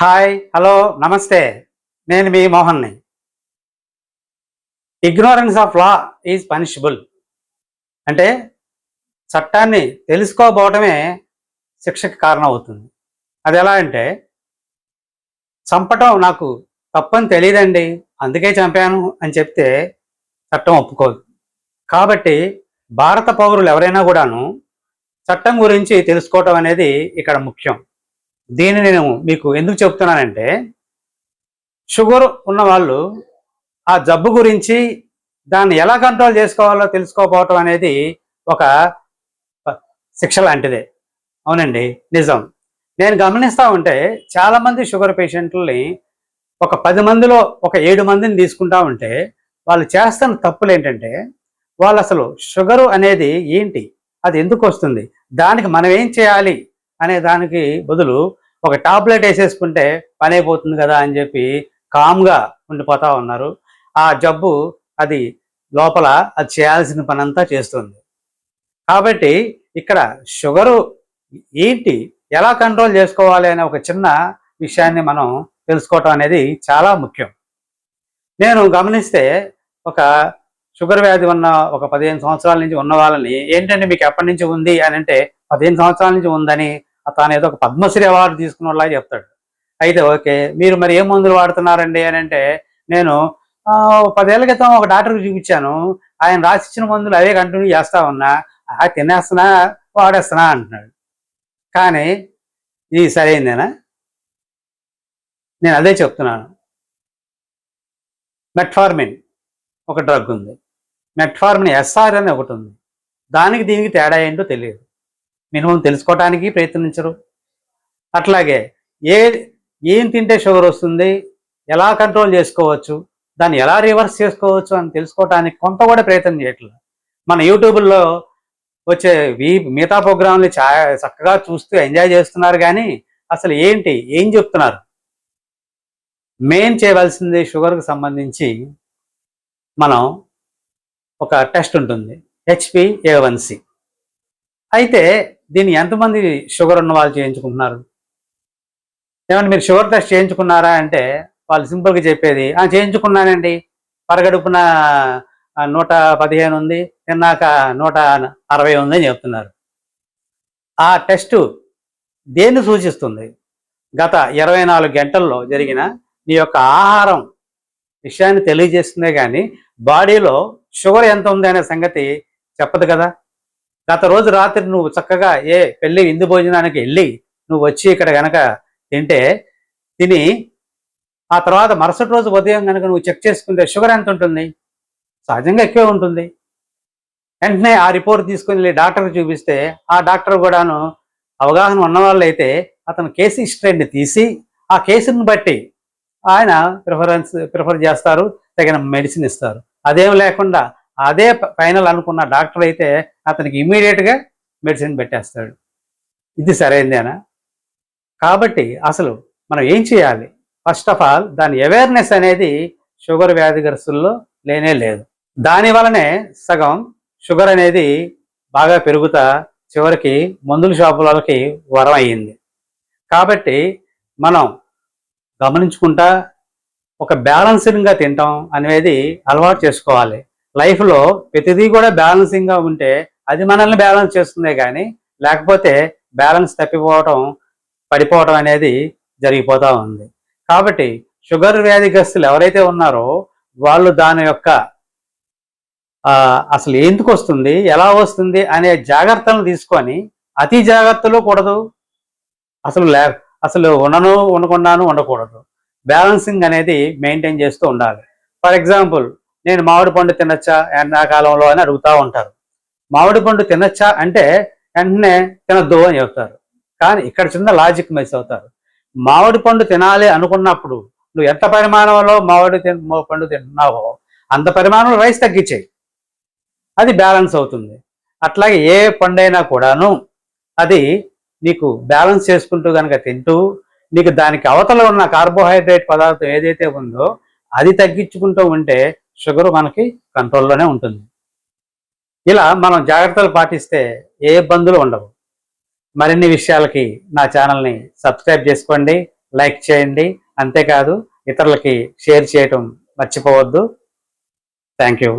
Hi hello నమస్తే. నేను మీ మోహన్ని. Ignorance of law is punishable. అంటే చట్టాన్ని తెలుసుకోబోవటమే శిక్షకి కారణం అవుతుంది. అది ఎలా అంటే, చంపటం నాకు తప్పని తెలియదండి, అందుకే చంపాను అని చెప్తే చట్టం ఒప్పుకోదు. కాబట్టి భారత పౌరులు ఎవరైనా కూడాను చట్టం గురించి తెలుసుకోవటం అనేది ఇక్కడ ముఖ్యం. దీన్ని నేను మీకు ఎందుకు చెప్తున్నానంటే, షుగర్ ఉన్నవాళ్ళు ఆ జబ్బు గురించి దాన్ని ఎలా కంట్రోల్ చేసుకోవాలో తెలుసుకోకపోవటం అనేది ఒక శిక్ష లాంటిదే. అవునండి, నిజం. నేను గమనిస్తూ ఉంటే చాలామంది షుగర్ పేషెంట్లని ఒక 10 మందిలో ఒక 7 మందిని తీసుకుంటా ఉంటే వాళ్ళు చేస్తున్న తప్పులు ఏంటంటే, వాళ్ళు అసలు షుగరు అనేది ఏంటి, అది ఎందుకు వస్తుంది, దానికి మనం ఏం చేయాలి అనే దానికి బదులు ఒక టాబ్లెట్ వేసేసుకుంటే పని అయిపోతుంది కదా అని చెప్పి కామ్గా ఉండిపోతూ ఉన్నారు. ఆ జబ్బు అది లోపల అది చేయాల్సిన పని అంతా చేస్తుంది. కాబట్టి ఇక్కడ షుగరు ఏంటి, ఎలా కంట్రోల్ చేసుకోవాలి అనే ఒక చిన్న విషయాన్ని మనం తెలుసుకోవటం అనేది చాలా ముఖ్యం. నేను గమనిస్తే ఒక షుగర్ వ్యాధి ఉన్న ఒక 15 సంవత్సరాల నుంచి ఉన్న వాళ్ళని ఏంటంటే మీకు ఎప్పటి నుంచి ఉంది అని అంటే 15 సంవత్సరాల నుంచి ఉందని తాను ఏదో ఒక పద్మశ్రీ అవార్డు తీసుకున్న వాళ్ళగా చెప్తాడు. అయితే ఓకే, మీరు మరి ఏ మందులు వాడుతున్నారండి అని అంటే, నేను 10 ఏళ్ల క్రితం ఒక డాక్టర్కి చూపించాను, ఆయన రాసిచ్చిన మందులు అవే కంటిన్యూ చేస్తా ఉన్నా, తినేస్తున్నా వాడేస్తున్నా అంటున్నాడు. కానీ ఇది సరైందేనా? నేను అదే చెప్తున్నాను. మెట్ఫార్మిన్ ఒక డ్రగ్ ఉంది, మెట్ఫార్మిన్ ఎస్ఆర్ అని ఒకటి ఉంది. దానికి దీనికి తేడా ఏంటో తెలియదు, మినిమం తెలుసుకోవడానికి ప్రయత్నించరు. అట్లాగే ఏం తింటే షుగర్ వస్తుంది, ఎలా కంట్రోల్ చేసుకోవచ్చు, దాన్ని ఎలా రివర్స్ చేసుకోవచ్చు అని తెలుసుకోవడానికి కొంత కూడా ప్రయత్నం చేయట్లేదు. మన యూట్యూబ్లో వచ్చే మిగతా ప్రోగ్రాంలు చక్కగా చూస్తూ ఎంజాయ్ చేస్తున్నారు, కానీ అసలు ఏం చెప్తున్నారు? మెయిన్ చేయవలసింది షుగర్కి సంబంధించి మనం ఒక టెస్ట్ ఉంటుంది, HbA1c. అయితే దీన్ని ఎంతమంది షుగర్ ఉన్న వాళ్ళు చేయించుకుంటున్నారు? ఏమన్నా మీరు షుగర్ టెస్ట్ చేయించుకున్నారా అంటే వాళ్ళు సింపుల్గా చెప్పేది, చేయించుకున్నానండి, పరగడుపున 115 ఉంది, తిన్నాక 160 ఉంది అని చెప్తున్నారు. ఆ టెస్టు దేన్ని సూచిస్తుంది? గత 24 గంటల్లో జరిగిన నీ యొక్క ఆహారం విషయాన్ని తెలియజేస్తుందే కానీ బాడీలో షుగర్ ఎంత ఉంది అనే సంగతి చెప్పదు కదా. గత రోజు రాత్రి నువ్వు చక్కగా పెళ్ళి విందు భోజనానికి వెళ్ళి నువ్వు వచ్చి ఇక్కడ కనుక తిని ఆ తర్వాత మరుసటి రోజు ఉదయం కనుక నువ్వు చెక్ చేసుకుంటే షుగర్ ఎంత ఉంటుంది? సహజంగా ఎక్కువే ఉంటుంది. వెంటనే ఆ రిపోర్ట్ తీసుకుని వెళ్ళి డాక్టర్కి చూపిస్తే ఆ డాక్టర్ కూడాను అవగాహన ఉన్నవాళ్ళు అయితే అతను కేసు హిస్టరీని తీసి ఆ కేసుని బట్టి ఆయన ప్రిఫర్ చేస్తారు, తగిన మెడిసిన్ ఇస్తారు. అదేం లేకుండా అదే ఫైనల్ అనుకున్న డాక్టర్ అయితే అతనికి ఇమ్మీడియట్గా మెడిసిన్ పెట్టేస్తాడు. ఇది సరైందేనా? కాబట్టి అసలు మనం ఏం చేయాలి? ఫస్ట్ ఆఫ్ ఆల్ దాని అవేర్నెస్ అనేది షుగర్ వ్యాధిగ్రస్తుల్లో లేనే లేదు. దాని వలనే సగం షుగర్ అనేది బాగా పెరుగుతా చివరికి మందుల షాపులకి వరం అయ్యింది. కాబట్టి మనం గమనించుకుంటా ఒక బ్యాలెన్సింగ్గా తింటాం అనేది అలవాటు చేసుకోవాలి. లైఫ్లో ప్రతిదీ కూడా బ్యాలెన్సింగ్గా ఉంటే అది మనల్ని బ్యాలెన్స్ చేస్తుందే కానీ లేకపోతే బ్యాలెన్స్ తప్పిపోవటం, పడిపోవటం అనేది జరిగిపోతూ ఉంది. కాబట్టి షుగర్ వ్యాధిగ్రస్తులు ఎవరైతే ఉన్నారో వాళ్ళు దాని యొక్క అసలు ఎందుకు వస్తుంది, ఎలా వస్తుంది అనే జాగ్రత్తలను తీసుకొని అతి జాగ్రత్తలు కూడదు, అసలు ఉండకుండాను ఉండకూడదు. బ్యాలెన్సింగ్ అనేది మెయింటైన్ చేస్తూ ఉండాలి. ఫర్ ఎగ్జాంపుల్, నేను మామిడి పండు తినచ్చా ఎండాకాలంలో అని అడుగుతూ ఉంటారు. మామిడి పండు తినచ్చా అంటే వెంటనే తినద్దు అని చెప్తారు. కానీ ఇక్కడ చిన్న లాజిక్ మిస్ అవుతారు. మామిడి పండు తినాలి అనుకున్నప్పుడు నువ్వు ఎంత పరిమాణంలో పండు తింటున్నావో అంత పరిమాణంలో రైస్ తగ్గించేయి, అది బ్యాలెన్స్ అవుతుంది. అట్లాగే ఏ పండైనా కూడాను అది నీకు బ్యాలెన్స్ చేసుకుంటూ కనుక తింటూ నీకు దానికి అవతల ఉన్న కార్బోహైడ్రేట్ పదార్థం ఏదైతే ఉందో అది తగ్గించుకుంటూ ఉంటే షుగర్ మనకి కంట్రోల్లోనే ఉంటుంది. ఇలా మనం జాగ్రత్తలు పాటిస్తే ఏ ఇబ్బందులు ఉండవు. మరిన్ని విషయాలకి నా ఛానల్ని సబ్స్క్రైబ్ చేసుకోండి, లైక్ చేయండి. అంతేకాదు ఇతరులకి షేర్ చేయటం మర్చిపోవద్దు. Thank you.